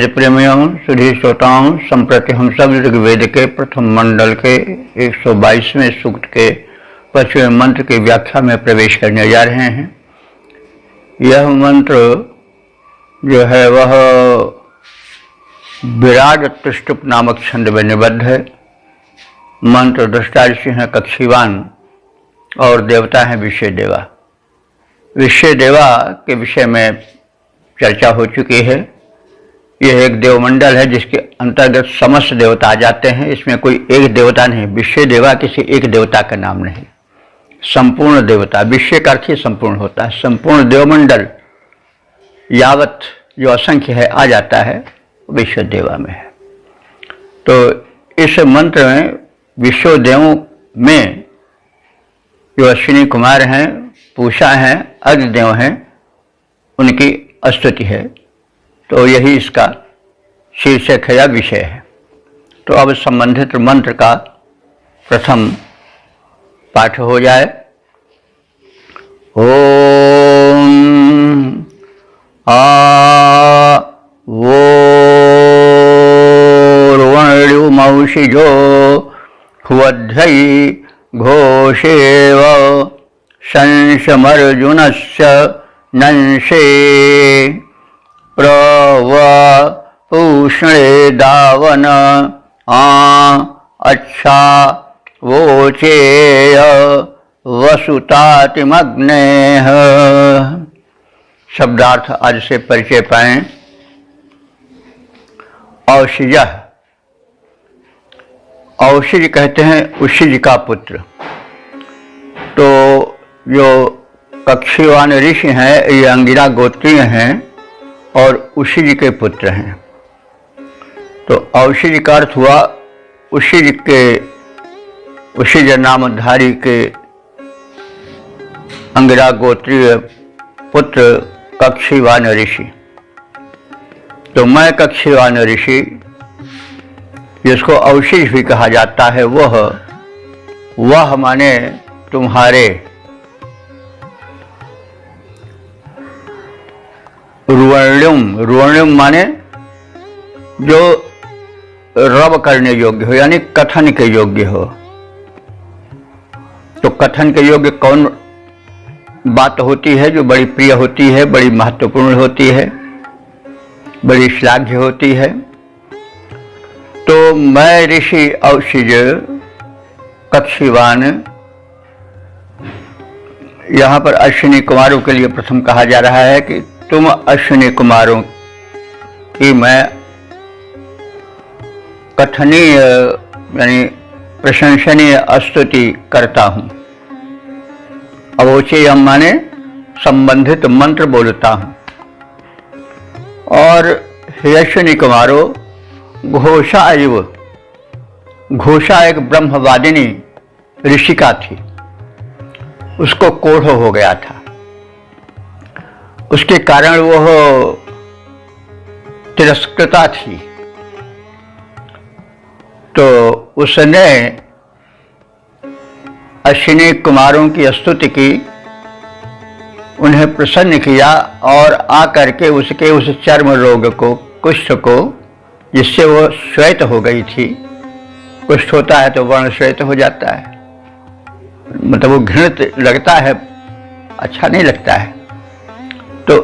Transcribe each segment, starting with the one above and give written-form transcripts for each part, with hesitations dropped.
वेद प्रेमियों, सुधी श्रोताओं, संप्रति हम सब ऋग्वेद के प्रथम मंडल के 122वें सूक्त के 5वें मंत्र की व्याख्या में प्रवेश करने जा रहे हैं। यह मंत्र जो है वह विराट त्रिष्टुप नामक छंद में निबद्ध है। मंत्र दृष्टा ऋषि हैं कक्षीवान और देवता हैं विषय देवा। विषय देवा के विषय में चर्चा हो चुकी है। यह एक देवमंडल है जिसके अंतर्गत समस्त देवता आ जाते हैं। इसमें कोई एक देवता नहीं, विषय देवा किसी एक देवता का नाम नहीं, संपूर्ण देवता। विषय का अर्थ ही संपूर्ण होता है। संपूर्ण देवमंडल यावत जो असंख्य है आ जाता है विश्व देवा में है। तो इस मंत्र में विश्व देवों में जो अश्विनी कुमार हैं, पूषा हैं, अग्निदेव हैं, उनकी स्तुति है। तो यही इसका शीर्षक है या विषय है। तो अब संबंधित मंत्र का प्रथम पाठ हो जाए। ओम आ वो वर्णिमौषिजो हुवध्यै घोषेव शंशमर्जुनस्य नंशे प्रव पूष्णे दावन अच्छा वोचेय वसुतातिमग्नेः। शब्दार्थ आज से परिचय पाएं। औषिज, औषिज कहते हैं उषिज का पुत्र। तो जो कक्षीवान ऋषि हैं ये अंगिरा गोत्रीय हैं और उषिज के पुत्र हैं। तो औषिज का अर्थ हुआ उषिज नामधारी के अंगिरा गोत्रीय पुत्र कक्षीवान ऋषि। तो मैं कक्षीवान ऋषि, जिसको औषिज भी कहा जाता है, वह माने तुम्हारे रुवर्ण्यम। रुवर्ण्यम माने जो रव करने योग्य हो, यानी कथन के योग्य हो। तो कथन के योग्य कौन बात होती है? जो बड़ी प्रिय होती है, बड़ी महत्वपूर्ण होती है, बड़ी श्लाघ्य होती है। तो मैं ऋषि औषिज कक्षीवान, यहाँ पर अश्विनी कुमारों के लिए प्रथम कहा जा रहा है कि तुम अश्विनी कुमारों की मैं कथनीय यानी प्रशंसनीय स्तुति करता हूँ। अवोचेयम माने संबंधित मंत्र बोलता हूँ। और हे अश्विनी कुमारों, घोषा एव, घोषा एक ब्रह्मवादिनी ऋषिका थी। उसको कोढ़ हो गया था। उसके कारण वह तिरस्कृता थी। तो उसने अश्विनी कुमारों की स्तुति की, उन्हें प्रसन्न किया और आकर के उसके उस चर्म रोग को, कुष्ठ को, जिससे वो श्वेत हो गई थी। कुष्ठ होता है तो वर्ण श्वेत हो जाता है, मतलब वो घृणित लगता है, अच्छा नहीं लगता है। तो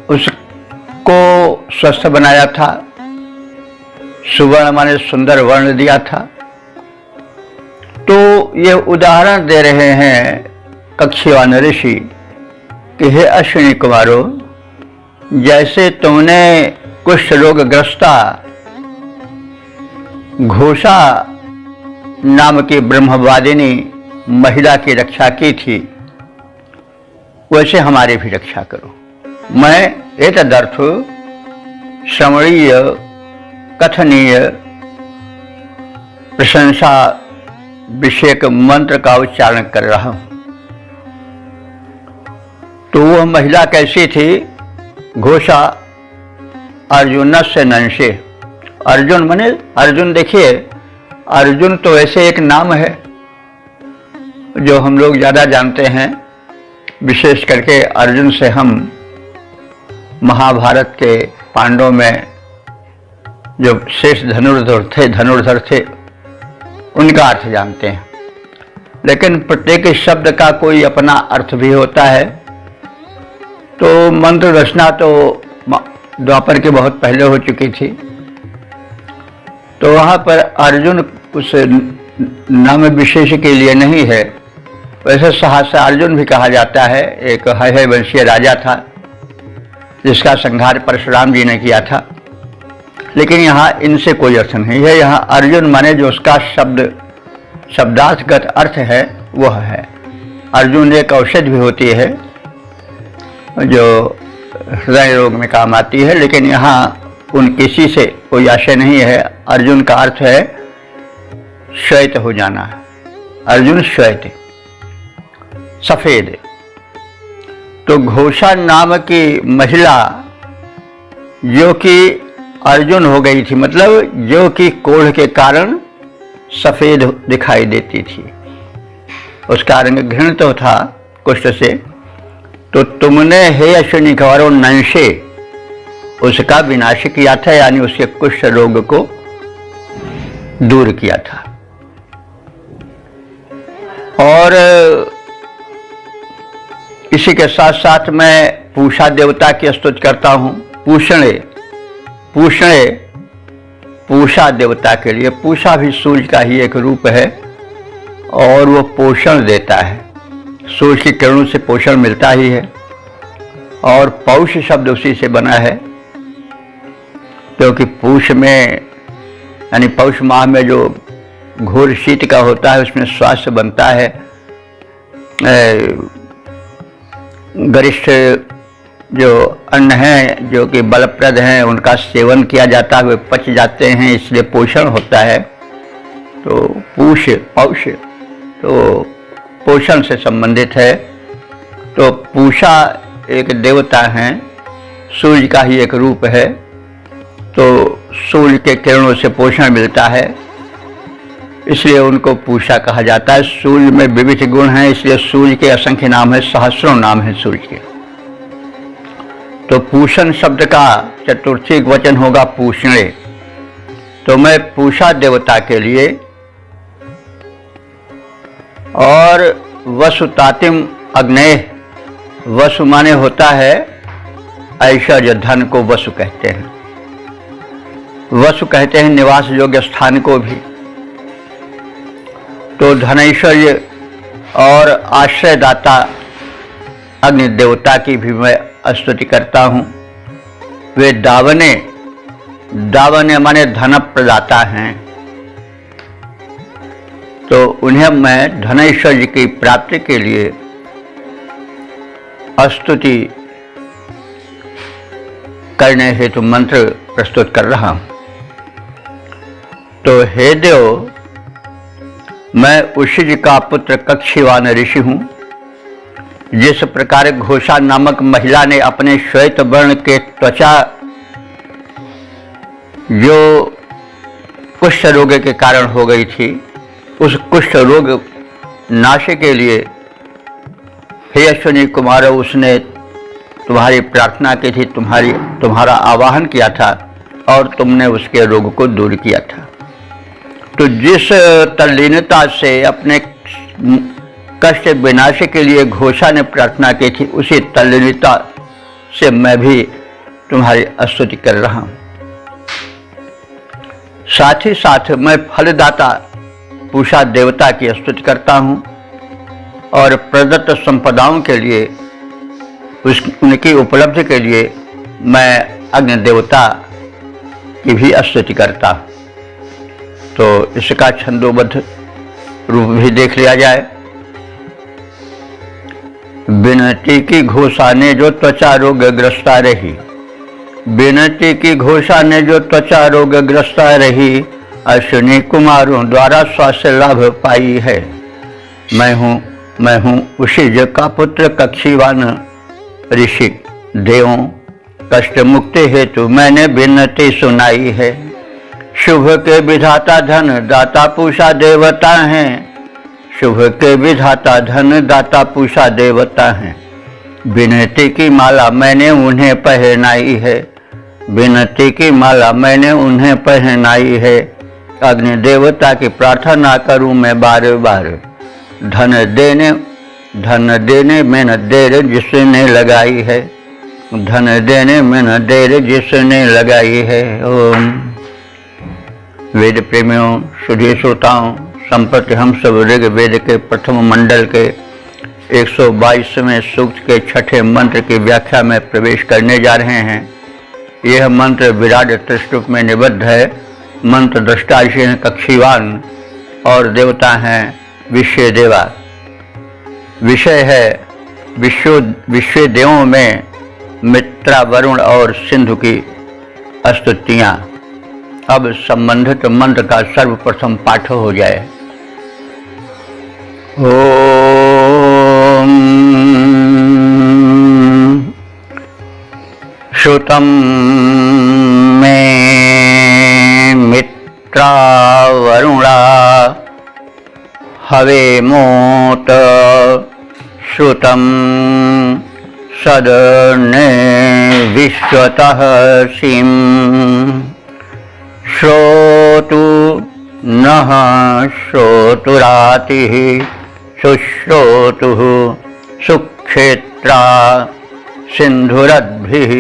उसको स्वस्थ बनाया था। सुवर्ण माने सुंदर वर्ण दिया था। तो ये उदाहरण दे रहे हैं कक्षीवान ऋषि कि हे अश्विनी कुमारों, जैसे तुमने कुष्ठ रोग ग्रस्ता घोषा नाम की ब्रह्मवादिनी महिला की रक्षा की थी, वैसे हमारी भी रक्षा करो। मैं एतदर्थ श्रवणीय कथनीय प्रशंसा विषयक मंत्र का उच्चारण कर रहा हूं। तो वह महिला कैसी थी? घोषा अर्जुन से नंशे। अर्जुन माने अर्जुन, देखिए अर्जुन तो ऐसे एक नाम है जो हम लोग ज़्यादा जानते हैं। विशेष करके अर्जुन से हम महाभारत के पांडवों में जो शेष धनुर्धर थे उनका अर्थ जानते हैं, लेकिन प्रत्येक शब्द का कोई अपना अर्थ भी होता है। तो मंत्र रचना तो द्वापर के बहुत पहले हो चुकी थी, तो वहाँ पर अर्जुन उस नाम विशेष के लिए नहीं है। वैसे सहसा अर्जुन भी कहा जाता है, एक है वंशीय राजा था जिसका संहार परशुराम जी ने किया था, लेकिन यहाँ इनसे कोई अर्थ नहीं है। यहाँ अर्जुन माने जो उसका शब्दार्थगत अर्थ है वह है। अर्जुन एक औषधि भी होती है जो हृदय रोग में काम आती है, लेकिन यहाँ उन किसी से कोई आशय नहीं है। अर्जुन का अर्थ है श्वेत हो जाना। अर्जुन श्वेत, सफेद। तो घोषा नाम की महिला जो कि अर्जुन हो गई थी, मतलब जो कि कोढ़ के कारण सफेद दिखाई देती थी, उसका रंग घृणित तो था कुष्ठ से, तो तुमने हे अश्विनी कौरव नंशे उसका विनाश किया था, यानी उसके कुष्ठ रोग को दूर किया था। और इसी के साथ साथ मैं पूषा देवता की स्तुति करता हूँ। पूषा देवता के लिए, पूषा भी सूर्य का ही एक रूप है और वो पोषण देता है। सूर्य की किरणों से पोषण मिलता ही है, और पौष शब्द उसी से बना है, क्योंकि पूष में यानी पौष माह में जो घोर शीत का होता है उसमें स्वास्थ्य बनता है। गरिष्ठ जो अन्न हैं जो कि बलप्रद हैं उनका सेवन किया जाता है, वे पच जाते हैं, इसलिए पोषण होता है। तो पौष तो पोषण से संबंधित है। तो पूषा एक देवता हैं, सूर्य का ही एक रूप है, तो सूर्य के किरणों से पोषण मिलता है, इसलिए उनको पूषा कहा जाता है। सूर्य में विविध गुण हैं, इसलिए सूर्य के असंख्य नाम है, सहस्रों नाम है सूर्य के। तो पूषण शब्द का चतुर्थी वचन होगा पूषणे। तो मैं पूषा देवता के लिए, और वसुतातिम अग्नेय, वसु माने होता है ऐश्वर्य, धन को वसु कहते हैं। वसु कहते हैं निवास योग्य स्थान को भी। तो धनैश्वर्य और आश्रयदाता अग्नि देवता की भी मैं स्तुति करता हूँ। वे दावने माने धन प्रदाता हैं, तो उन्हें मैं धनैश्वर्य की प्राप्ति के लिए स्तुति करने हेतु मंत्र प्रस्तुत कर रहा हूँ। तो हे देव, मैं उशिज का पुत्र कक्षीवान ऋषि हूँ। जिस प्रकार घोषा नामक महिला ने अपने श्वेत वर्ण के त्वचा जो कुष्ठ रोग के कारण हो गई थी, उस कुष्ठ रोग नाश के लिए हे अश्विनी कुमार उसने तुम्हारी प्रार्थना की थी, तुम्हारा आवाहन किया था और तुमने उसके रोग को दूर किया था। तो जिस तल्लीनता से अपने कष्ट विनाश के लिए घोषा ने प्रार्थना की थी, उसी तल्लीनता से मैं भी तुम्हारी स्तुति कर रहा हूँ। साथ ही साथ मैं फलदाता पूषा देवता की स्तुति करता हूँ और प्रदत्त संपदाओं के लिए, उनकी उपलब्धि के लिए मैं अग्नि देवता की भी स्तुति करता हूँ। तो इसका छंदोबद्ध रूप भी देख लिया जाए। विनती की घोषा ने जो त्वचा रोग ग्रस्ता रही, विनती की घोषा ने जो त्वचा रोग ग्रस्ता रही, अश्विनी कुमारों द्वारा स्वास्थ्य लाभ पाई है। मैं हूँ उशिज का पुत्र कक्षीवान ऋषि। देवों, कष्ट मुक्ति हेतु मैंने विनती सुनाई है। शुभ के विधाता धन दाता पूषा देवता हैं। शुभ के विधाता धन दाता पूषा देवता हैं। विनती की माला मैंने उन्हें पहनाई है। विनती की माला मैंने उन्हें पहनाई है। अग्नि देवता की प्रार्थना करूं मैं बार बार, धन देने में न देर जिसने लगाई है, धन देने में न देर जिसने लगाई है। ओम। वेद प्रेमियों, सुधी श्रोताओं, संप्रति हम सब ऋग्वेद के प्रथम मंडल के 122वें सूक्त के छठे मंत्र की व्याख्या में प्रवेश करने जा रहे हैं। यह मंत्र विराट त्रिष्टुप में निबद्ध है। मंत्र दृष्टा ऋषि हैं कक्षीवान और देवता हैं विश्व देवा। विषय है विश्व देवों में मित्रा, वरुण और सिंधु की स्तुतियाँ। अब संबंधित मंत्र का सर्वप्रथम पाठ हो जाए। ओम श्रुतं मे मित्रा वरुणा हवेमोत श्रुतं सदने विश्वतः सिं श्रोतु नः श्रोतुरातिः शुश्रोतुः सुक्षेत्रा सिंधुरद्भिः।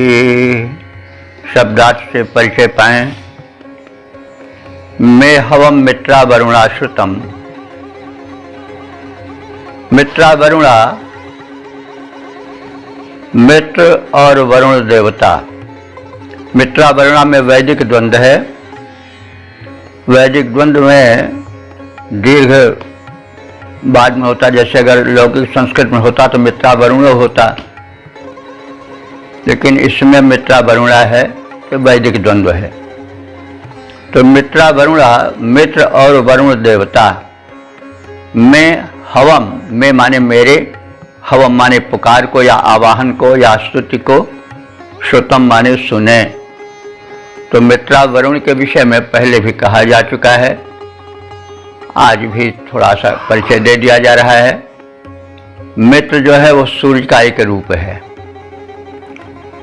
शब्दार्थ से परिचय पाएं। मे हवम मित्रा वरुणा श्रुतम। मित्रा वरुणा, मित्र और वरुण देवता। मित्रा वरुणा में वैदिक द्वंद्व है। वैदिक द्वंद्व में दीर्घ बाद में होता, जैसे अगर लौकिक संस्कृत में होता तो मित्रा वरुण होता, लेकिन इसमें मित्रा वरुणा है तो वैदिक द्वंद्व है। तो मित्रा वरुणा, मित्र और वरुण देवता। में हवम, में माने मेरे, हवम माने पुकार को या आवाहन को या स्तुति को, श्रुतम माने सुने। तो मित्रा वरुण के विषय में पहले भी कहा जा चुका है, आज भी थोड़ा सा परिचय दे दिया जा रहा है। मित्र जो है वो सूर्य का एक रूप है,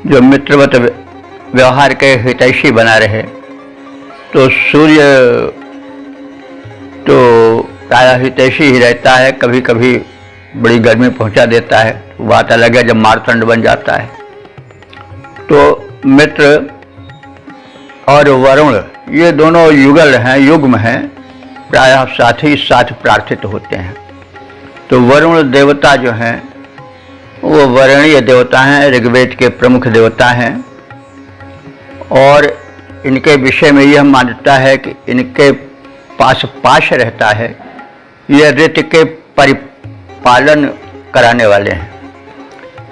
जो मित्रवत व्यवहार के हितैषी बना रहे। तो सूर्य तो प्रायः हितैषी ही रहता है, कभी कभी बड़ी गर्मी पहुंचा देता है, बात अलग है जब मारतंड बन जाता है। तो मित्र और वरुण ये दोनों युगल हैं, युग्म हैं, प्रायः साथ ही साथ प्रार्थित होते हैं। तो वरुण देवता जो हैं वो वर्णीय देवता हैं, ऋग्वेद के प्रमुख देवता हैं। और इनके विषय में यह मान्यता है कि इनके पास पाश रहता है। यह ऋत के परिपालन कराने वाले हैं।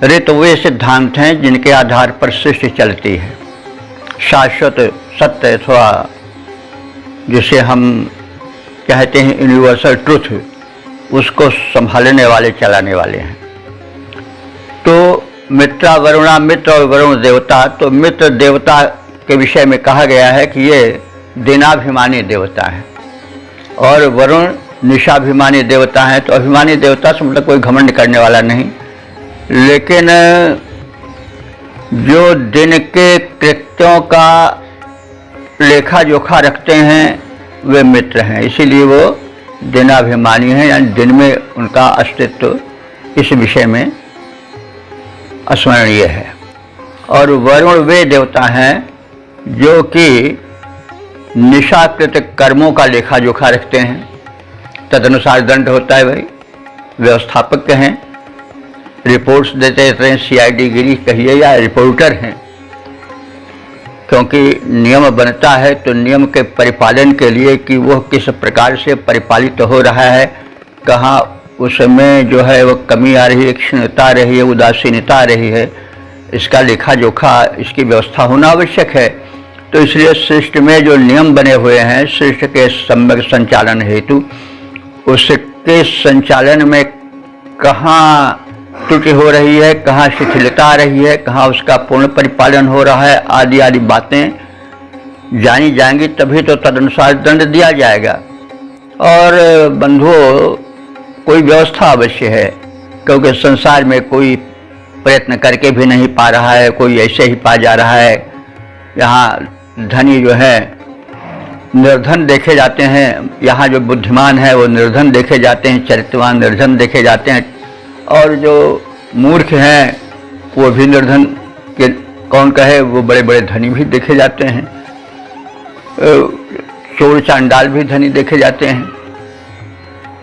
ऋत वे सिद्धांत हैं जिनके आधार पर सृष्टि चलती है। शाश्वत सत्य अथवा जिसे हम कहते हैं यूनिवर्सल ट्रुथ, उसको संभालने वाले, चलाने वाले हैं। तो मित्रा वरुणा, मित्र और वरुण देवता। तो मित्र देवता के विषय में कहा गया है कि ये दिनाभिमानी देवता है और वरुण निशाभिमानी देवता है। तो अभिमानी देवता से मतलब कोई घमंड करने वाला नहीं, लेकिन जो दिन के कृत्यों का लेखा जोखा रखते हैं वे मित्र हैं। इसीलिए वो दिनाभिमानी हैं, यानी दिन में उनका अस्तित्व इस विषय में स्मरणीय है। और वरुण वे देवता हैं जो कि निशाकृत कर्मों का लेखा जोखा रखते हैं, तदनुसार दंड होता है। भाई व्यवस्थापक हैं, रिपोर्ट्स देते रहते हैं, CID गिरी कहिए या रिपोर्टर हैं, क्योंकि नियम बनता है तो नियम के परिपालन के लिए कि वह किस प्रकार से परिपालित हो रहा है, कहाँ उसमें जो है वो कमी आ रही है, क्षीणता आ रही है, उदासीनता आ रही है, इसका लेखा जोखा, इसकी व्यवस्था होना आवश्यक है। तो इसलिए सृष्टि में जो नियम बने हुए हैं सृष्टि के सम्यक संचालन हेतु, उसके संचालन में कहाँ त्रुटि हो रही है, कहाँ शिथिलता आ रही है, कहाँ उसका पूर्ण परिपालन हो रहा है, आदि आदि बातें जानी जाएंगी, तभी तो तदनुसार दंड दिया जाएगा। और बंधुओं, कोई व्यवस्था अवश्य है, क्योंकि संसार में कोई प्रयत्न करके भी नहीं पा रहा है, कोई ऐसे ही पा जा रहा है। यहाँ धनी जो है निर्धन देखे जाते हैं, यहाँ जो बुद्धिमान है वो निर्धन देखे जाते हैं, चरित्रवान निर्धन देखे जाते हैं, और जो मूर्ख हैं वो भी निर्धन के कौन कहे, वो बड़े बड़े धनी भी देखे जाते हैं, चोर चांडाल भी धनी देखे जाते हैं।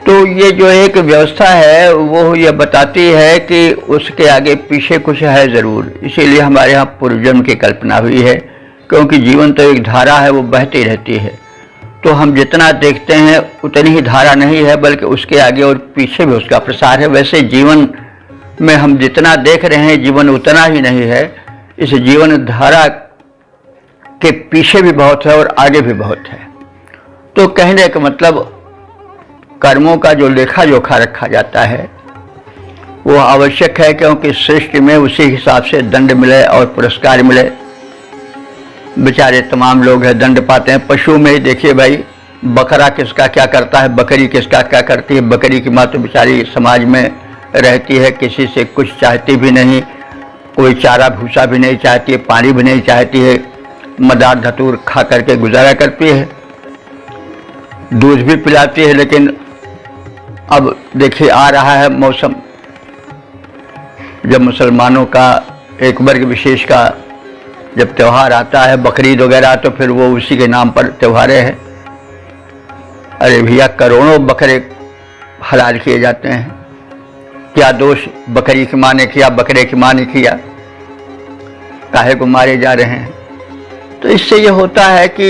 तो ये जो एक व्यवस्था है वो ये बताती है कि उसके आगे पीछे कुछ है ज़रूर। इसीलिए हमारे यहाँ पूर्वजन्म की कल्पना हुई है, क्योंकि जीवन तो एक धारा है, वो बहती रहती है। तो हम जितना देखते हैं उतनी ही धारा नहीं है, बल्कि उसके आगे और पीछे भी उसका प्रसार है। वैसे जीवन में हम जितना देख रहे हैं जीवन उतना ही नहीं है, इस जीवन धारा के पीछे भी बहुत है और आगे भी बहुत है। तो कहने का मतलब कर्मों का जो लेखा जोखा रखा जाता है वो आवश्यक है, क्योंकि सृष्टि में उसी हिसाब से दंड मिले और पुरस्कार मिले। बेचारे तमाम लोग हैं दंड पाते हैं। पशु में ही देखिए भाई, बकरा किसका क्या करता है, बकरी किसका क्या करती है। बकरी की माँ तो बेचारी समाज में रहती है, किसी से कुछ चाहती भी नहीं, कोई चारा भूसा भी नहीं चाहती है, पानी भी नहीं चाहती है, मदार धतूर खा करके गुजारा करती है, दूध भी पिलाती है। लेकिन अब देखिए आ रहा है मौसम, जब मुसलमानों का एक वर्ग विशेष का जब त्यौहार आता है, बकरीद वगैरह, तो फिर वो उसी के नाम पर त्योहारें हैं। अरे भैया, करोड़ों बकरे हलाल किए जाते हैं, क्या दोष बकरी की माँ ने किया, बकरे की माँ ने किया, काहे को मारे जा रहे हैं। तो इससे ये होता है कि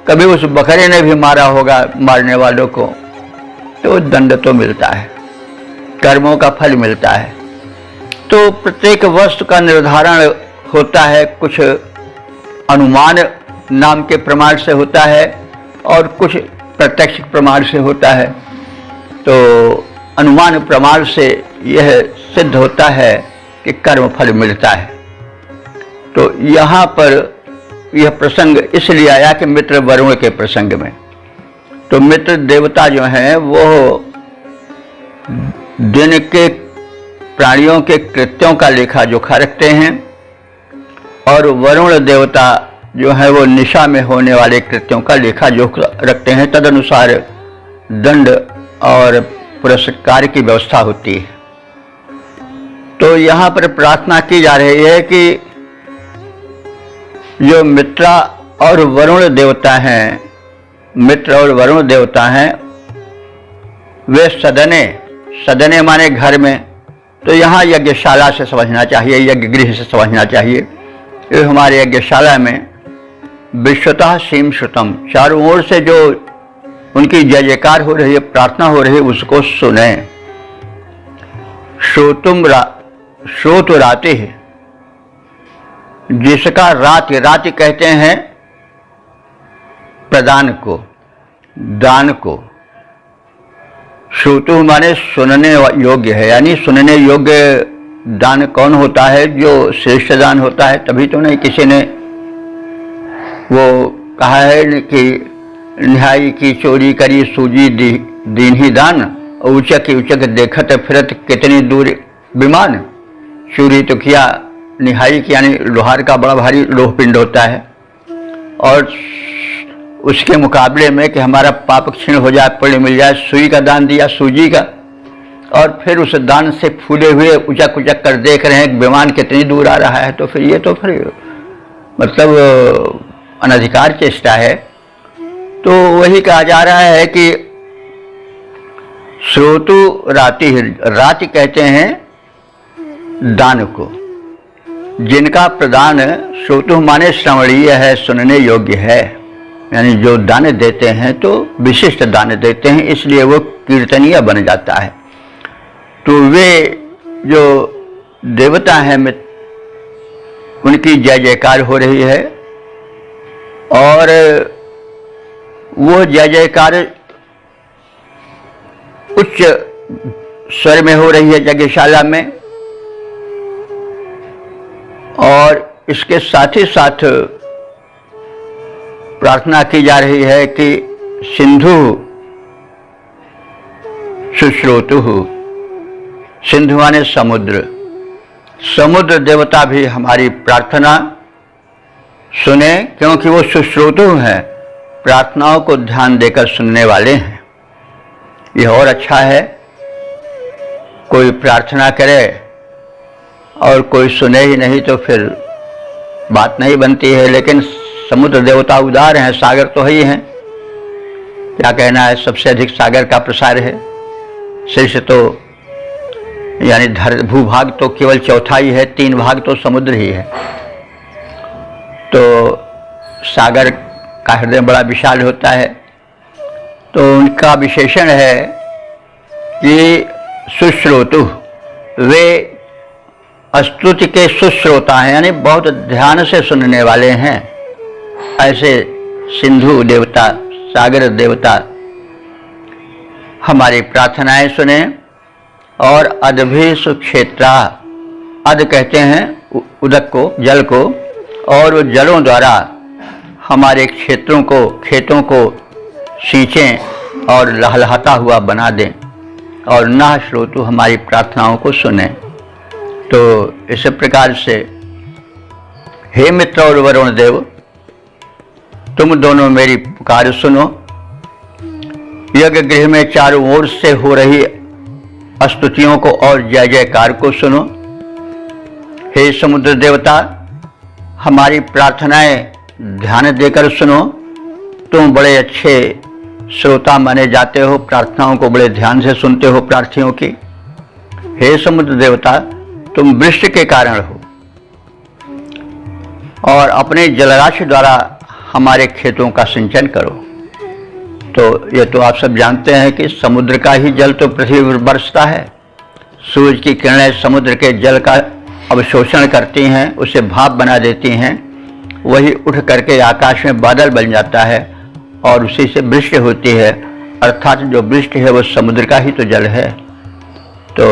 कभी उस बकरे ने भी मारा होगा मारने वालों को, तो दंड तो मिलता है, कर्मों का फल मिलता है। तो प्रत्येक वस्तु का निर्धारण होता है, कुछ अनुमान नाम के प्रमाण से होता है और कुछ प्रत्यक्ष प्रमाण से होता है। तो अनुमान प्रमाण से यह सिद्ध होता है कि कर्म फल मिलता है। तो यहाँ पर यह प्रसंग इसलिए आया कि मित्र वरुण के प्रसंग में, तो मित्र देवता जो हैं वो दिन के प्राणियों के कृत्यों का लेखा जोखा रखते हैं, और वरुण देवता जो है वो निशा में होने वाले कृत्यों का लेखा जोखा रखते हैं। तदनुसार दंड और पुरस्कार की व्यवस्था होती है। तो यहाँ पर प्रार्थना की जा रही है कि जो मित्रा और वरुण देवता हैं, मित्र और वरुण देवता हैं, वे सदने, सदने माने घर में, तो यहाँ यज्ञशाला से समझना चाहिए, यज्ञ गृह से समझना चाहिए। ये हमारे यज्ञशाला में विश्वतः सीम श्रुतम, चारों ओर से जो उनकी जय जयकार हो रही है, प्रार्थना हो रही है, उसको सुने। श्रोतु राति है, जिसका राति, राति कहते हैं प्रदान को, दान को। श्रोतु माने सुनने योग्य है, यानी सुनने योग्य दान कौन होता है, जो श्रेष्ठ दान होता है। तभी तो नहीं किसी ने वो कहा है कि निहाई की चोरी करी सूजी दीन ही दान, उचक उचक देखत फिरत कितनी दूर विमान। चोरी तो किया, निहाई की यानी लोहार का बड़ा भारी लोह पिंड होता है, और उसके मुकाबले में कि हमारा पाप क्षीण हो जाए, पुण्य मिल जाए, सुई का दान दिया, सूजी का, और फिर उस दान से फूले हुए उचक उचक कर देख रहे हैं विमान कितनी दूर आ रहा है। तो फिर ये तो फिर मतलब अनधिकार चेष्टा है। तो वही कहा जा रहा है कि श्रोतु राति, राति कहते हैं दान को, जिनका प्रदान श्रोतु माने श्रवणीय है, सुनने योग्य है, यानी जो दान देते हैं तो विशिष्ट दान देते हैं, इसलिए वो कीर्तनीय बन जाता है। तो वे जो देवता हैं उनकी जय जयकार हो रही है, और वो जय जयकार उच्च स्वर में हो रही है यज्ञशाला में, और इसके साथ ही साथ प्रार्थना की जा रही है कि सिंधु सुश्रोतु, सिंधु माने समुद्र, समुद्र देवता भी हमारी प्रार्थना सुने, क्योंकि वो सुश्रोतु हैं, प्रार्थनाओं को ध्यान देकर सुनने वाले हैं। यह और अच्छा है, कोई प्रार्थना करे और कोई सुने ही नहीं तो फिर बात नहीं बनती है। लेकिन समुद्र देवता उदार हैं, सागर तो ही हैं, क्या कहना है, सबसे अधिक सागर का प्रसार है। शीर्ष तो यानी भूभाग तो केवल चौथा ही है, 3 भाग तो समुद्र ही है। तो सागर का हृदय बड़ा विशाल होता है। तो उनका विशेषण है कि सुश्रोतु, वे स्तुति के सुश्रोता हैं, यानी बहुत ध्यान से सुनने वाले हैं। ऐसे सिंधु देवता, सागर देवता हमारी प्रार्थनाएं सुने। और अदभि सुक्षेत्रा, अद कहते हैं उदक को, जल को, और वो जलों द्वारा हमारे क्षेत्रों को, खेतों को सींचें और लहलहाता हुआ बना दें, और ना श्रोतु हमारी प्रार्थनाओं को सुने। तो इस प्रकार से हे मित्र और वरुण देव, तुम दोनों मेरी पुकार सुनो। यज्ञ गृह में चारों ओर से हो रही स्तुतियों को और जय जयकार को सुनो। हे समुद्र देवता, हमारी प्रार्थनाएं ध्यान देकर सुनो। तुम बड़े अच्छे श्रोता माने जाते हो, प्रार्थनाओं को बड़े ध्यान से सुनते हो प्रार्थियों की। हे समुद्र देवता, तुम वृष्टि के कारण हो और अपने जलराशि द्वारा हमारे खेतों का सिंचन करो। तो ये तो आप सब जानते हैं कि समुद्र का ही जल तो पृथ्वी पर बरसता है। सूरज की किरणें समुद्र के जल का अवशोषण करती हैं, उसे भाप बना देती हैं, वही उठ करके आकाश में बादल बन जाता है और उसी से वृष्टि होती है। अर्थात जो वृष्टि है वो समुद्र का ही तो जल है। तो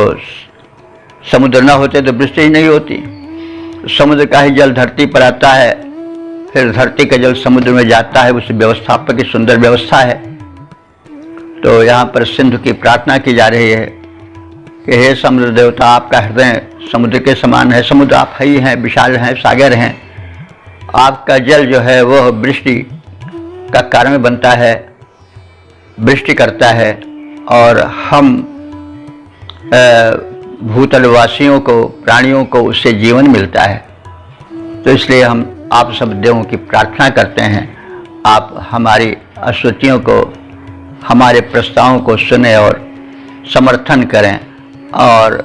समुद्र न होते तो वृष्टि ही नहीं होती। समुद्र का ही जल धरती पर आता है, फिर धरती का जल समुद्र में जाता है। उस व्यवस्थापक की सुंदर व्यवस्था है। तो यहाँ पर सिंधु की प्रार्थना की जा रही है कि हे समुद्र देवता, आपका हृदय समुद्र के समान है। समुद्र आप ही हैं, विशाल हैं, सागर हैं। आपका जल जो है वह वृष्टि का कारण बनता है, वृष्टि करता है, और हम भूतलवासियों को, प्राणियों को उससे जीवन मिलता है। तो इसलिए हम आप सब देवों की प्रार्थना करते हैं, आप हमारी स्तुतियों को, हमारे प्रस्तावों को सुने और समर्थन करें और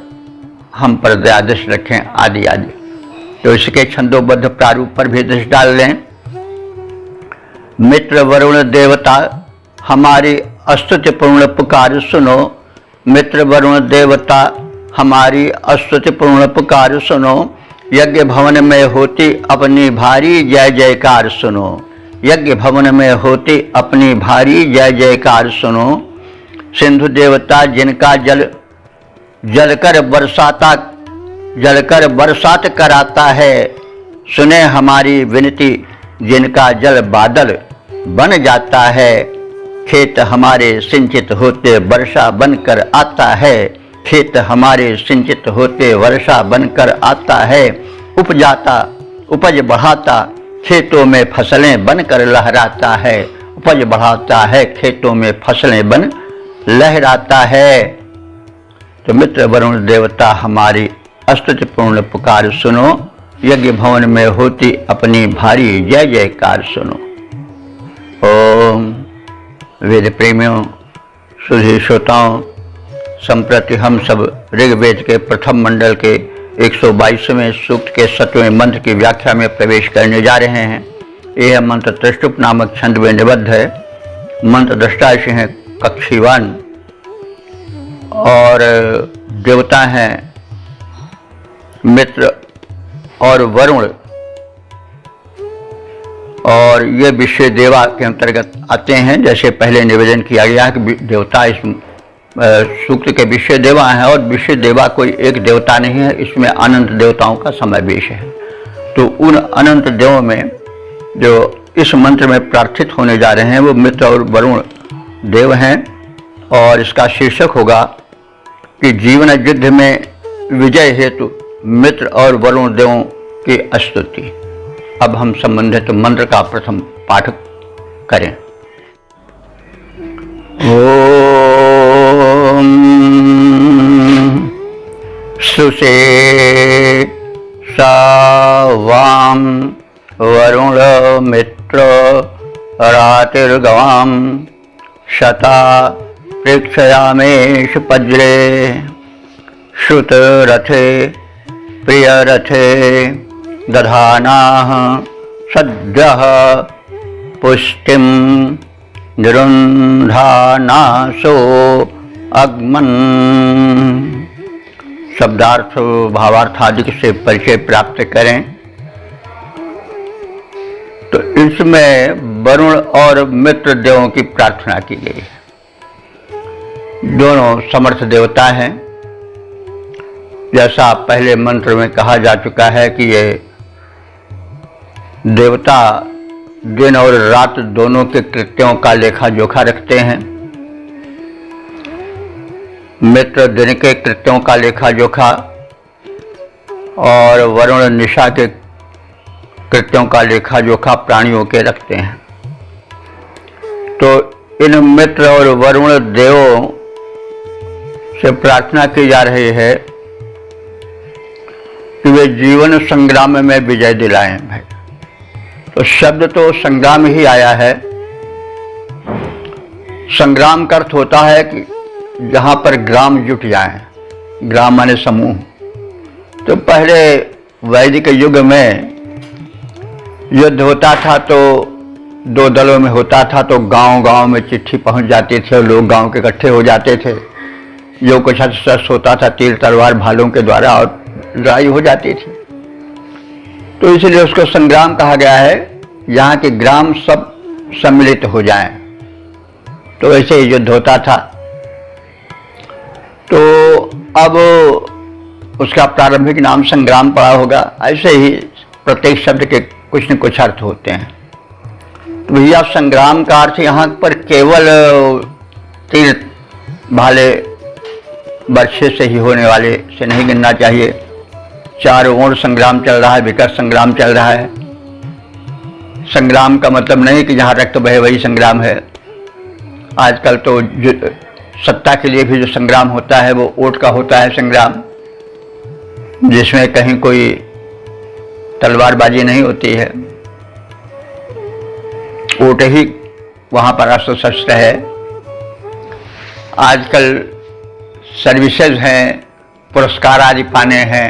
हम पर दया दृष्टि रखें, आदि आदि। तो इसके छंदोबद्ध प्रारूप पर भी दृष्टि डाल लें। मित्र वरुण देवता, हमारी स्तुतिपूर्ण पुकार सुनो। मित्र वरुण देवता, हमारी स्तुतिपूर्ण पुकार सुनो। यज्ञ भवन में होती अपनी भारी जय जयकार सुनो। यज्ञ भवन में होती अपनी भारी जय जयकार सुनो। सिंधु देवता, जिनका जलकर बरसात कराता है, सुने हमारी विनती। जिनका जल बादल बन जाता है, खेत हमारे सिंचित होते वर्षा बनकर आता है। खेत हमारे सिंचित होते वर्षा बनकर आता है। उपज बढ़ाता, खेतों में फसलें बनकर लहराता है। उपज बढ़ाता है, खेतों में फसलें बन लहराता है। तो मित्र वरुण देवता, हमारी स्तुतिपूर्ण पुकार सुनो। यज्ञ भवन में होती अपनी भारी जय जयकार सुनो। ओम। वेद प्रेमियों, सुधी श्रोताओं, संप्रति हम सब ऋग्वेद के प्रथम मंडल के 122वें सूक्त के 7वें मंत्र की व्याख्या में प्रवेश करने जा रहे हैं। यह मंत्र त्रिष्टुप नामक छंद में निबद्ध है। मंत्र दृष्टा ऋषि हैं कक्षीवान और देवता हैं मित्र और वरुण, और ये विश्व देवा के अंतर्गत आते हैं। जैसे पहले निवेदन किया गया है कि देवता इस सूक्त के विश्व देवा हैं, और विश्व देवा कोई एक देवता नहीं है, इसमें अनंत देवताओं का समावेश है। तो उन अनंत देवों में जो इस मंत्र में प्रार्थित होने जा रहे हैं वो मित्र और वरुण देव हैं। और इसका शीर्षक होगा कि जीवन युद्ध में विजय हेतु मित्र और वरुण देवों की स्तुति। अब हम संबंधित मंत्र का प्रथम पाठ करें। ओम सुषे सावाम वरुण मित्र रातिर्गवाम शता प्रेक्षयामेश पज्रे श्रुतरथे प्रियरथे दधानाः सद्यः पुष्टिं निरुन्धानासो अग्मन्। शब्दार्थ भावार्थ आदि से परिचय प्राप्त करें। तो इसमें वरुण और मित्र देवों की प्रार्थना की गई है। दोनों समर्थ देवता हैं। जैसा पहले मंत्र में कहा जा चुका है कि ये देवता दिन और रात दोनों के कृत्यों का लेखा जोखा रखते हैं। मित्र दिन के कृत्यों का लेखा जोखा और वरुण निशा के कृत्यों का लेखा जोखा प्राणियों के रखते हैं। तो इन मित्र और वरुण देवों से प्रार्थना की जा रही है कि वे जीवन संग्राम में विजय दिलाएं भाई। तो शब्द तो संग्राम ही आया है। संग्राम का अर्थ होता है कि जहां पर ग्राम जुट जाएं। ग्राम माने समूह। तो पहले वैदिक युग में युद्ध होता था तो दो दलों में होता था, तो गांव-गांव में चिट्ठी पहुंच जाती थी और लोग गांव के इकट्ठे हो जाते थे। जो कुछ शस्त्र होता था तीर तलवार भालों के द्वारा, और लड़ाई हो जाती थी। तो इसलिए उसको संग्राम कहा गया है, यहाँ के ग्राम सब सम्मिलित हो जाएं। तो ऐसे ही युद्ध होता था। तो अब उसका प्रारंभिक नाम संग्राम पड़ा होगा। ऐसे ही प्रत्येक शब्द के कुछ न कुछ अर्थ होते हैं। तो भैया संग्राम का अर्थ यहाँ पर केवल तीर भाले बर्छे से ही होने वाले से नहीं गिनना चाहिए। चारों ओर संग्राम चल रहा है, विकट संग्राम चल रहा है। संग्राम का मतलब नहीं कि जहाँ रक्त बहे वही संग्राम है। आजकल तो जो सत्ता के लिए भी जो संग्राम होता है वो ओट का होता है संग्राम, जिसमें कहीं कोई तलवारबाजी नहीं होती है। ओट ही वहाँ पर अस्त्र शस्त्र है। आजकल सर्विसेज हैं, पुरस्कार आदि पाने हैं,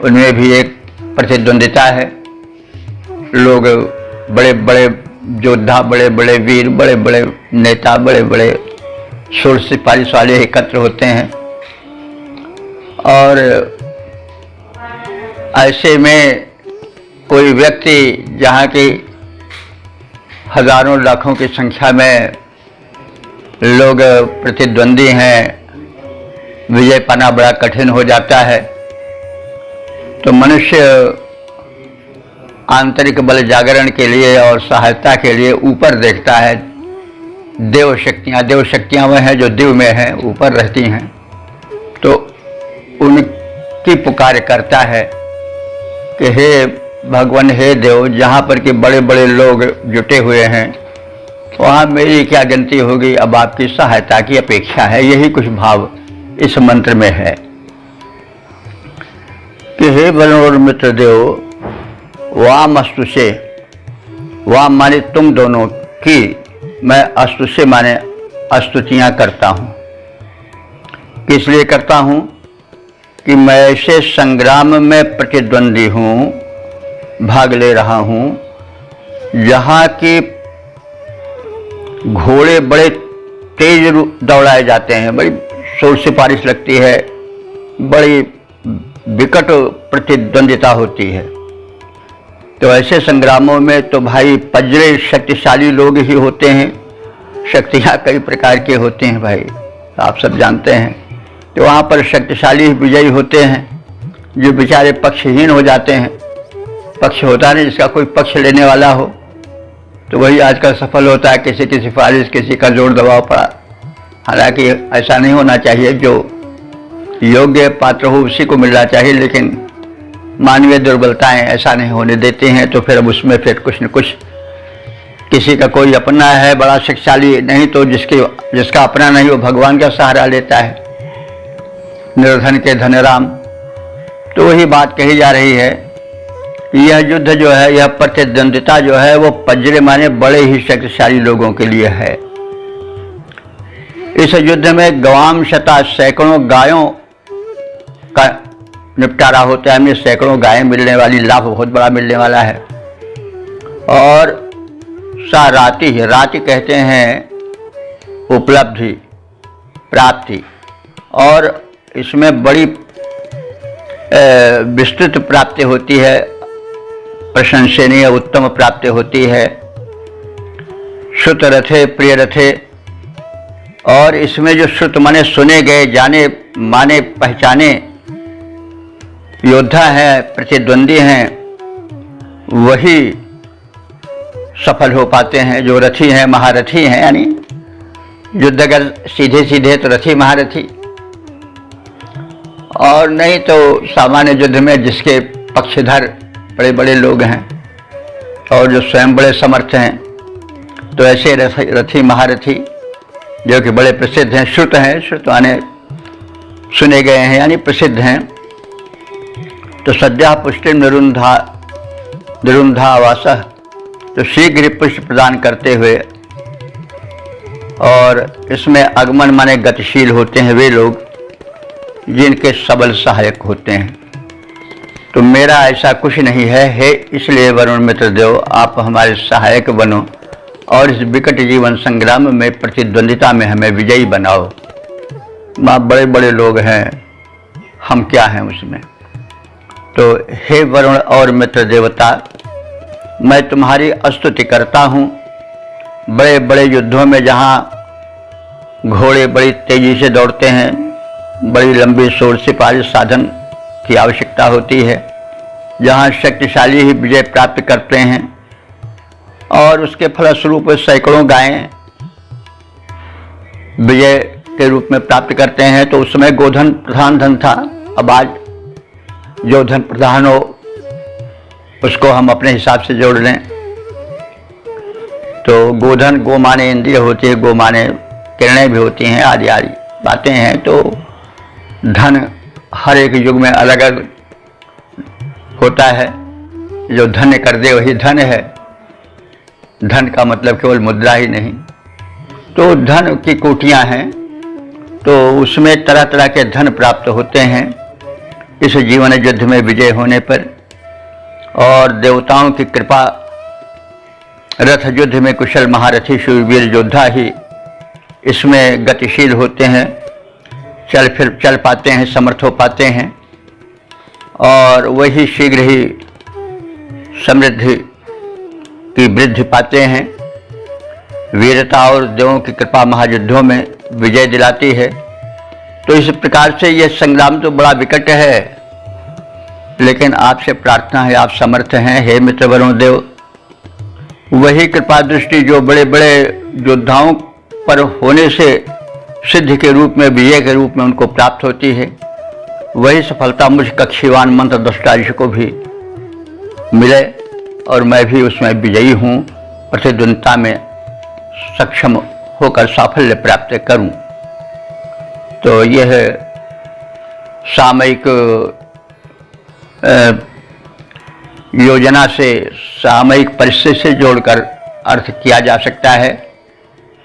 उनमें भी एक प्रतिद्वंदिता है। लोग बड़े बड़े योद्धा, बड़े बड़े वीर, बड़े बड़े नेता, बड़े बड़े शूर सिपाही वाले एकत्र होते हैं। और ऐसे में कोई व्यक्ति जहाँ की हजारों लाखों की संख्या में लोग प्रतिद्वंदी हैं, विजय पाना बड़ा कठिन हो जाता है। तो मनुष्य आंतरिक बल जागरण के लिए और सहायता के लिए ऊपर देखता है। देव शक्तियाँ वह हैं जो दिव में हैं, ऊपर रहती हैं। तो उनकी पुकार करता है कि हे भगवान, हे देव, जहाँ पर कि बड़े बड़े लोग जुटे हुए हैं वहाँ मेरी क्या गिनती होगी, अब आपकी सहायता की अपेक्षा है। यही कुछ भाव इस मंत्र में है कि हे वरुण और मित्र देव, वाम अस्तुषे, वाम माने तुम दोनों की, मैं अस्तुषे माने स्तुतियाँ करता हूँ। किस लिए करता हूँ कि मैं ऐसे संग्राम में प्रतिद्वंदी हूँ, भाग ले रहा हूँ, जहाँ की घोड़े बड़े तेज दौड़ाए जाते हैं, बड़ी शोर सिपारिश लगती है, बड़ी विकट प्रतिद्वंदिता होती है। तो ऐसे संग्रामों में तो भाई पजरे शक्तिशाली लोग ही होते हैं। शक्तियाँ कई प्रकार के होते हैं भाई, आप सब जानते हैं। तो वहाँ पर शक्तिशाली विजयी होते हैं, जो बेचारे पक्षहीन हो जाते हैं। पक्ष होता नहीं जिसका कोई पक्ष लेने वाला हो, तो वही आजकल सफल होता है। किसी की सिफारिश, किसी का जोर दबाव पड़ा। हालांकि ऐसा नहीं होना चाहिए, जो योग्य पात्र हो उसी को मिलना चाहिए। लेकिन मानवीय दुर्बलताएं ऐसा नहीं होने देते हैं, तो फिर अब उसमें फिर कुछ न कुछ, किसी का कोई अपना है बड़ा शक्तिशाली, नहीं तो जिसका अपना नहीं वो भगवान का सहारा लेता है, निर्धन के धनराम। तो वही बात कही जा रही है, यह युद्ध जो है, यह प्रतिद्वंदिता जो है, वो पजरे माने बड़े ही शक्तिशाली लोगों के लिए है। इस युद्ध में गवाम शता सैकड़ों गायों का निपटारा होता है, हमें सैकड़ों गायें मिलने वाली, लाभ बहुत बड़ा मिलने वाला है। और सा राति कहते हैं उपलब्धि, प्राप्ति, और इसमें बड़ी विस्तृत प्राप्ति होती है, प्रशंसनीय उत्तम प्राप्ति होती है। श्रुत रथे प्रिय रथे, और इसमें जो श्रुत माने सुने गए, जाने माने पहचाने योद्धा हैं, प्रतिद्वंदी हैं, वही सफल हो पाते हैं। जो रथी हैं, महारथी हैं, यानी युद्ध अगर सीधे सीधे तो रथी महारथी, और नहीं तो सामान्य युद्ध में जिसके पक्षधर बड़े बड़े लोग हैं और जो स्वयं बड़े समर्थ हैं, तो ऐसे रथी महारथी जो कि बड़े प्रसिद्ध हैं, श्रुत हैं, श्रुत माने सुने गए हैं यानी प्रसिद्ध हैं। तो सद्या पुष्टि निरुंधावासः, तो शीघ्र ही पुष्ट प्रदान करते हुए, और इसमें आगमन माने गतिशील होते हैं वे लोग जिनके सबल सहायक होते हैं। तो मेरा ऐसा कुछ नहीं है, इसलिए वरुण मित्र देव आप हमारे सहायक बनो और इस विकट जीवन संग्राम में प्रतिद्वंदिता में हमें विजयी बनाओ। माँ बड़े बड़े लोग हैं, हम क्या हैं उसमें। तो हे वरुण और मित्र देवता, मैं तुम्हारी स्तुति करता हूँ। बड़े बड़े युद्धों में जहाँ घोड़े बड़ी तेजी से दौड़ते हैं, बड़ी लंबी शोर सिपाही साधन की आवश्यकता होती है, जहाँ शक्तिशाली ही विजय प्राप्त करते हैं और उसके फलस्वरूप सैकड़ों गायें विजय के रूप में प्राप्त करते हैं, तो उसमें गोधन प्रधान धन था। अब आज जो धन प्रधान हो उसको हम अपने हिसाब से जोड़ लें। तो गोधन, गो माने इंद्रिय होती है, गो माने किरणें भी होती हैं, आदि आदि बातें हैं। तो धन हर एक युग में अलग अलग होता है, जो धन्य कर दे वही धन है। धन का मतलब केवल मुद्रा ही नहीं, तो धन की कोटियां हैं, तो उसमें तरह तरह के धन प्राप्त होते हैं इस जीवन युद्ध में विजय होने पर। और देवताओं की कृपा, रथ युद्ध में कुशल महारथी शूरवीर योद्धा ही इसमें गतिशील होते हैं, चल पाते हैं, समर्थ हो पाते हैं, और वही शीघ्र ही समृद्धि की वृद्धि पाते हैं। वीरता और देवों की कृपा महायुद्धों में विजय दिलाती है। तो इस प्रकार से यह संग्राम तो बड़ा विकट है, लेकिन आपसे प्रार्थना है, आप समर्थ हैं हे मित्र वरुण देव। वही कृपा दृष्टि जो बड़े बड़े योद्धाओं पर होने से सिद्ध के रूप में, विजय के रूप में उनको प्राप्त होती है, वही सफलता मुझ कक्षीवान मंत्र दृष्टारिष को भी मिले और मैं भी उसमें विजयी हूँ, प्रतिद्वंदिता में सक्षम होकर साफल्य प्राप्त करूँ। तो यह सामयिक योजना से, सामयिक परिस्थिति से जोड़कर अर्थ किया जा सकता है,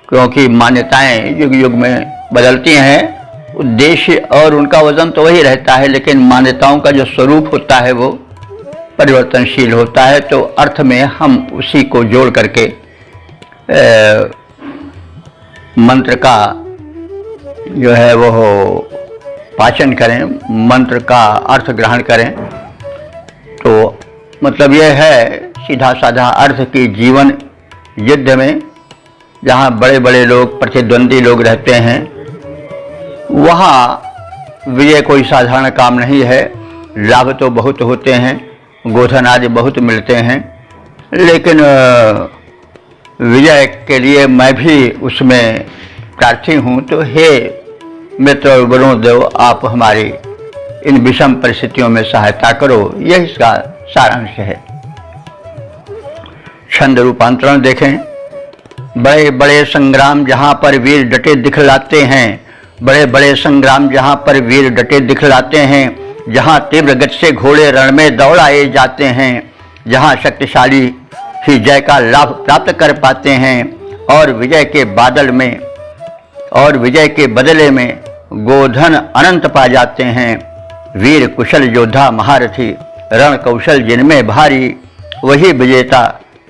क्योंकि मान्यताएं युग युग में बदलती हैं। उद्देश्य और उनका वजन तो वही रहता है, लेकिन मान्यताओं का जो स्वरूप होता है वो परिवर्तनशील होता है। तो अर्थ में हम उसी को जोड़ करके मंत्र का जो है वो पाचन करें, मंत्र का अर्थ ग्रहण करें। तो मतलब यह है सीधा साधा अर्थ की जीवन युद्ध में जहाँ बड़े बड़े लोग, प्रतिद्वंदी लोग रहते हैं, वहाँ विजय कोई साधारण काम नहीं है। लाभ तो बहुत होते हैं, गोधन आदि बहुत मिलते हैं, लेकिन विजय के लिए मैं भी उसमें प्रार्थी हूँ। तो हे मित्र वरुण देव, आप हमारी इन विषम परिस्थितियों में सहायता करो। यही इसका सारांश है। छंद रूपांतरण देखें। बड़े बड़े संग्राम जहां पर वीर डटे दिखलाते हैं, बड़े बड़े संग्राम जहां पर वीर डटे दिखलाते हैं, जहां तीव्र गति से घोड़े रण में दौड़ाए जाते हैं, जहां शक्तिशाली ही जय का लाभ प्राप्त कर पाते हैं और विजय के बदले में गोधन अनंत पा जाते हैं। वीर कुशल योद्धा महारथी रण कौशल जिनमें भारी, वही विजेता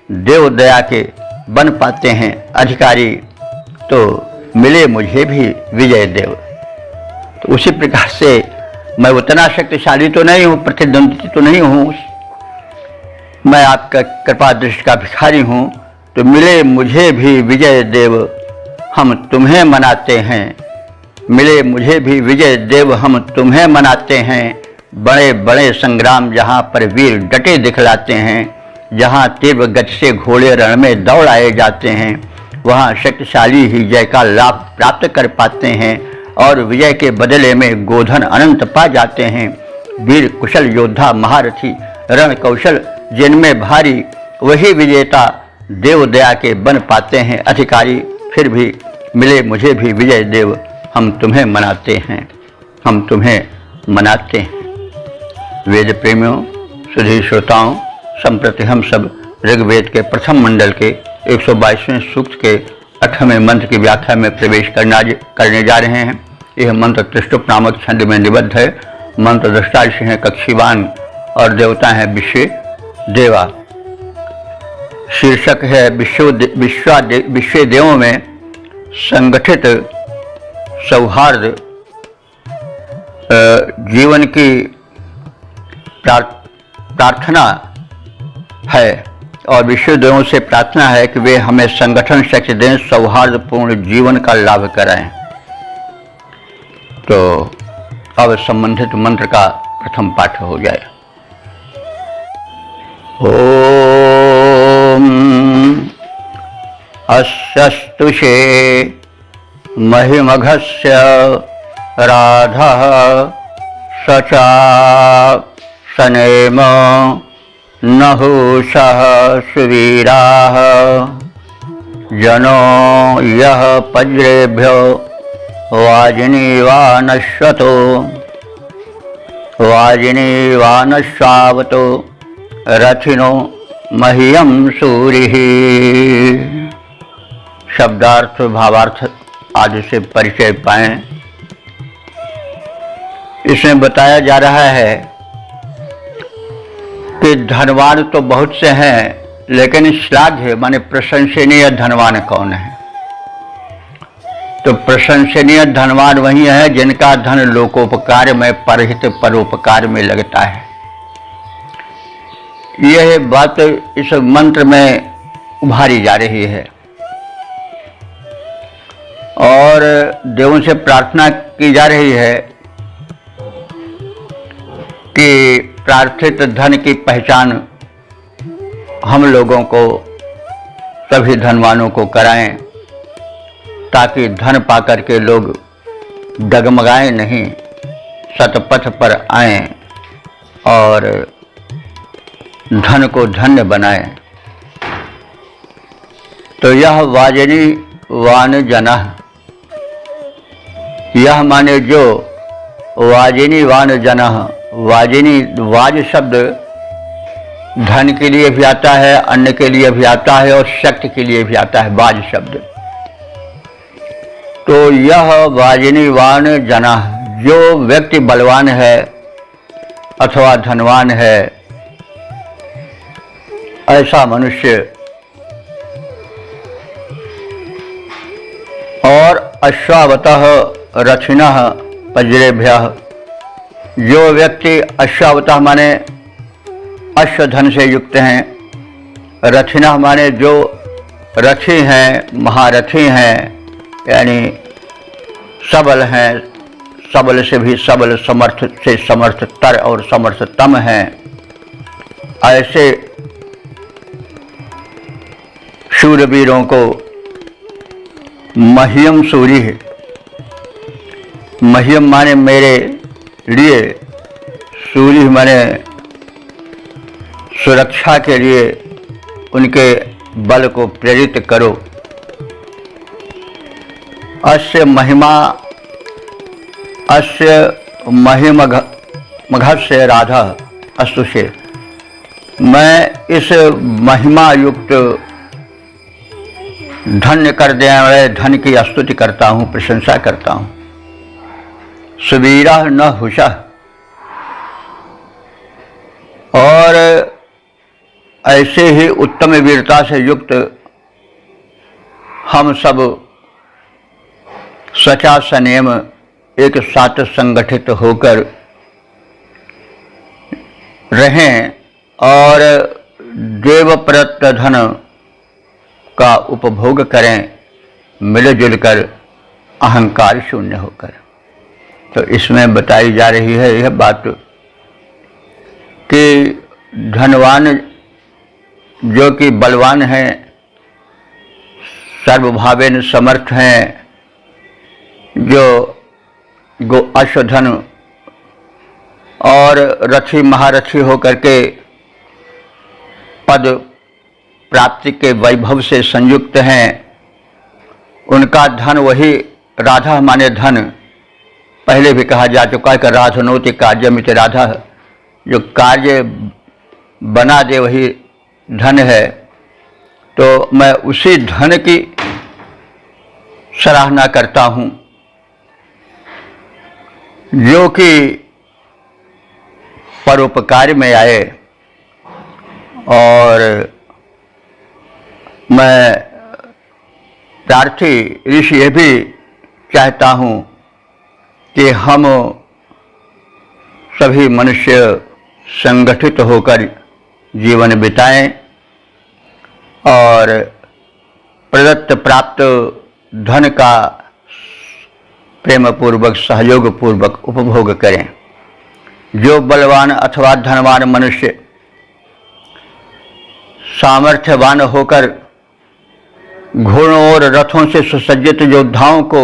देव दया के बन पाते हैं अधिकारी। तो मिले मुझे भी विजय देव। तो उसी प्रकार से मैं उतना शक्तिशाली तो नहीं हूँ, प्रतिद्वंदी तो नहीं हूँ, मैं आपका कृपा दृष्टि का भिखारी हूँ। तो मिले मुझे भी विजय देव, हम तुम्हें मनाते हैं। मिले मुझे भी विजय देव, हम तुम्हें मनाते हैं। बड़े बड़े संग्राम जहाँ पर वीर डटे दिखलाते हैं, जहाँ तीव्र गति से घोड़े रण में दौड़ाए जाते हैं, वहाँ शक्तिशाली ही जय का लाभ प्राप्त कर पाते हैं और विजय के बदले में गोधन अनंत पा जाते हैं। वीर कुशल योद्धा महारथी रण कौशल जिनमें भारी, वही विजेता देव दया के बन पाते हैं अधिकारी। फिर भी मिले मुझे भी विजय देव, हम तुम्हें मनाते हैं, हम तुम्हें मनाते हैं। वेद प्रेमियों, सुधी श्रोताओं, संप्रति हम सब ऋग्वेद के प्रथम मंडल के 122वें सूक्त के 8वें मंत्र की व्याख्या में प्रवेश करने जा रहे हैं। यह मंत्र त्रिष्टुप नामक छंद में निबद्ध है। मंत्र दृष्टा ऋषि हैं कक्षीवान और देवता हैं विश्व देवा। शीर्षक है विश्व देवों में संगठित सौहार्द जीवन की प्रार्थना है और विश्व देवों से प्रार्थना है कि वे हमें संगठन शक्ति दें, सौहार्दपूर्ण जीवन का लाभ कराएं। तो अब संबंधित मंत्र का प्रथम पाठ हो जाए। ओम अस्यस्तुषे महिमघस्य राधः सचा सनेम नहुषः सुवीराः जनो यः पज्रेभ्यो वाजिनीवानश्वावतो रथिनो मह्यम सूरिः। शब्दार्थ भावार्थ आदि से परिचय पाएं। इसमें बताया जा रहा है कि धनवान तो बहुत से हैं, लेकिन श्लाघ्य माने प्रशंसनीय धनवान कौन है? तो प्रशंसनीय धनवान वही है जिनका धन लोकोपकार में, परहित परोपकार में लगता है। यह बात इस मंत्र में उभारी जा रही है और देवों से प्रार्थना की जा रही है कि प्रार्थित धन की पहचान हम लोगों को, सभी धनवानों को कराएं, ताकि धन पाकर के लोग डगमगाएं नहीं, सतपथ पर आएं और धन को धन्य बनाएं। तो यह वाजिनी वान जनः, यह माने जो वाजिनी वान जनः। वाजिनी, वाज शब्द धन के लिए भी आता है, अन्न के लिए भी आता है और शक्ति के लिए भी आता है वाज शब्द। तो यह वाजिनीवान जना, जो व्यक्ति बलवान है अथवा धनवान है, ऐसा मनुष्य, और अश्वावतः रथिनः पज्रेभ्यः, जो व्यक्ति अश्वावतः माने अश्वधन से युक्त हैं, रथिनः माने जो रथी हैं, महारथी हैं, यानी सबल हैं, सबल से भी सबल, समर्थ से समर्थतर और समर्थतम हैं, ऐसे शूरवीरों को मह्यम सूरी है। मह्यम माने मेरे लिए, सूर्य माने सुरक्षा के लिए उनके बल को प्रेरित करो। अस्य महिमघस्य राधा अस्तु से, मैं इस महिमा युक्त धन्य कर देने वाले धन की स्तुति करता हूँ, प्रशंसा करता हूँ। सुवीरा न हुषा, और ऐसे ही उत्तम वीरता से युक्त हम सब सचा सनेम एक साथ संगठित होकर रहें और देव प्रदत्त धन का उपभोग करें, मिलजुल कर अहंकार शून्य होकर। तो इसमें बताई जा रही है यह बात कि धनवान जो कि बलवान हैं, सर्वभावेन समर्थ हैं, जो अश्वधन और रथी महारथी होकर के पद प्राप्ति के वैभव से संयुक्त हैं, उनका धन वही राधा माने धन, पहले भी कहा जा चुका है कि राधनोति कार्यमित राधा, जो कार्य बना दे वही धन है। तो मैं उसी धन की सराहना करता हूँ जो कि परोपकार में आए, और मैं प्रार्थी ऋषि ये भी चाहता हूँ कि हम सभी मनुष्य संगठित होकर जीवन बिताएं और प्रदत्त प्राप्त धन का प्रेम पूर्वक सहयोग पूर्वक उपभोग करें। जो बलवान अथवा धनवान मनुष्य सामर्थ्यवान होकर घोड़ों और रथों से सुसज्जित योद्धाओं को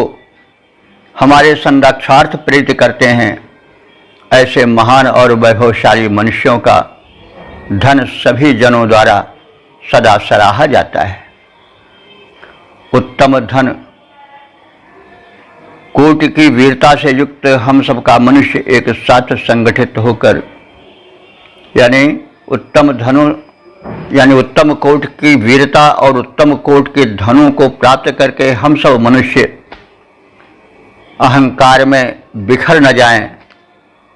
हमारे संरक्षार्थ प्रेरित करते हैं, ऐसे महान और वैभवशाली मनुष्यों का धन सभी जनों द्वारा सदा सराहा जाता है। उत्तम धन कोटि की वीरता से युक्त हम सबका मनुष्य एक साथ संगठित होकर, यानी उत्तम कोट की वीरता और उत्तम कोट के धनों को प्राप्त करके हम सब मनुष्य अहंकार में बिखर न जाएं,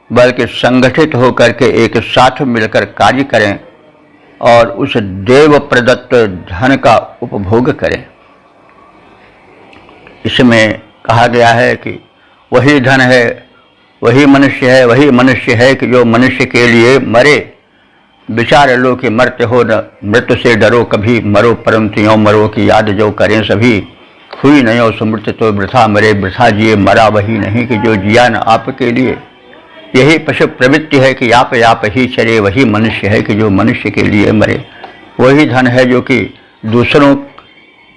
बल्कि संगठित होकर के एक साथ मिलकर कार्य करें और उस देव प्रदत्त धन का उपभोग करें। इसमें कहा गया है कि वही धन है, वही मनुष्य है कि जो मनुष्य के लिए मरे। विचार लो कि मरते हो न मृत्यु से डरो कभी, मरो परंतु यों मरो की याद जो करें सभी। हुई न यो सुमृत तो वृथा मरे, वृथा जिए मरा वही नहीं कि जो जिया न आपके लिए। यही पशु प्रवृत्ति है कि आप ही चरे, वही मनुष्य है कि जो मनुष्य के लिए मरे। वही धन है जो कि दूसरों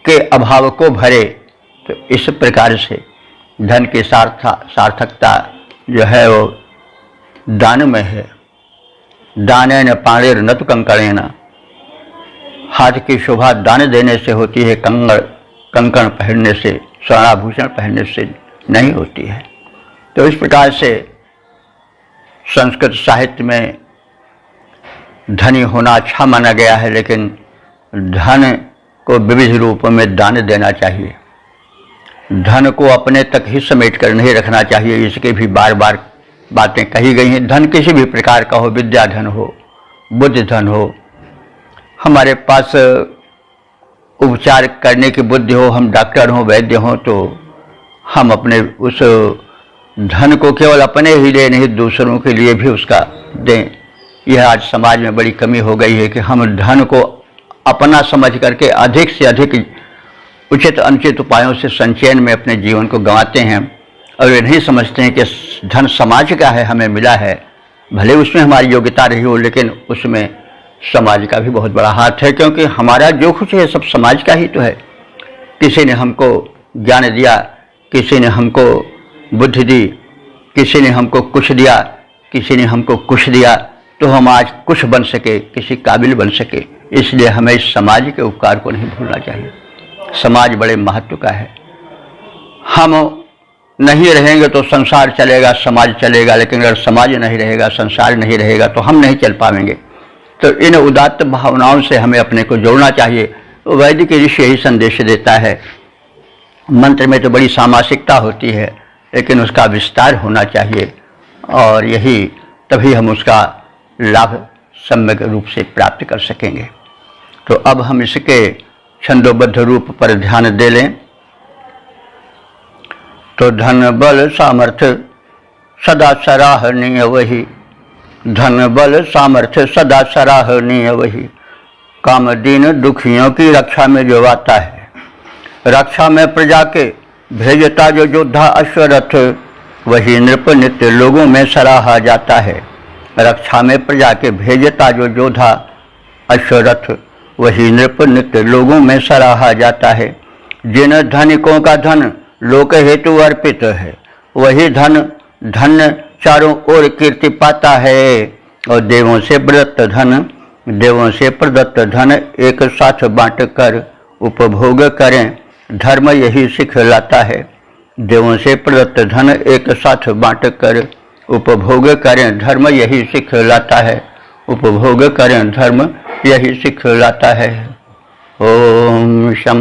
के अभाव को भरे। तो इस प्रकार से धन की सार्थकता जो है वो दान में है। दाने न पाणेर न तो कंकणेन, हाथ की शोभा दान देने से होती है, कंकण पहनने से, स्वर्णाभूषण पहनने से नहीं होती है। तो इस प्रकार से संस्कृत साहित्य में धनी होना अच्छा माना गया है, लेकिन धन को विविध रूपों में दान देना चाहिए। धन को अपने तक ही समेट कर नहीं रखना चाहिए, इसके भी बार बार बातें कही गई हैं। धन किसी भी प्रकार का हो, विद्या धन हो, बुद्धि धन हो, हमारे पास उपचार करने की बुद्धि हो, हम डॉक्टर हों, वैद्य हों, तो हम अपने उस धन को केवल अपने ही लिए नहीं, दूसरों के लिए भी उसका दें। यह आज समाज में बड़ी कमी हो गई है कि हम धन को अपना समझ करके अधिक से अधिक उचित अनुचित उपायों से संचयन में अपने जीवन को गंवाते हैं, और वे नहीं समझते हैं कि धन समाज का है, हमें मिला है। भले उसमें हमारी योग्यता रही हो, लेकिन उसमें समाज का भी बहुत बड़ा हाथ है, क्योंकि हमारा जो कुछ है सब समाज का ही तो है। किसी ने हमको ज्ञान दिया, किसी ने हमको बुद्धि दी, किसी ने हमको कुछ दिया, किसी ने हमको कुछ दिया तो हम आज कुछ बन सके, किसी काबिल बन सके। इसलिए हमें इस समाज के उपकार को नहीं भूलना चाहिए। समाज बड़े महत्व का है। हम नहीं रहेंगे तो संसार चलेगा, समाज चलेगा, लेकिन अगर समाज नहीं रहेगा, संसार नहीं रहेगा तो हम नहीं चल पाएंगे। तो इन उदात्त भावनाओं से हमें अपने को जोड़ना चाहिए। तो वैदिक ऋषि यही संदेश देता है। मंत्र में तो बड़ी सामासिकता होती है, लेकिन उसका विस्तार होना चाहिए, और यही तभी हम उसका लाभ सम्यक रूप से प्राप्त कर सकेंगे। तो अब हम इसके छंदोबद्ध रूप पर ध्यान दे लें। तो धन बल सामर्थ्य सदा सराहनीय वही, धन बल सामर्थ्य सदा सराहनीय वही, कामदीन दुखियों की रक्षा में जो आता है। रक्षा में प्रजा के भेजता जो योद्धा अश्वरथ, वही नृप नित्य लोगों में सराहा जाता है। रक्षा में प्रजा के भेजता जो योद्धा अश्वरथ, वही नृप नित्य लोगों में सराहा जाता है। जिन धनिकों का धन लोक हेतु अर्पित है, वही धन धन्य चारों ओर कीर्ति पाता है। और देवों से प्रदत्त धन एक साथ बांट कर उपभोग करें, धर्म यही सिखलाता है। देवों से प्रदत्त धन एक साथ बांट कर उपभोग करें, धर्म यही सिखलाता है। उपभोग करें, धर्म यही सिखलाता है। ओम शम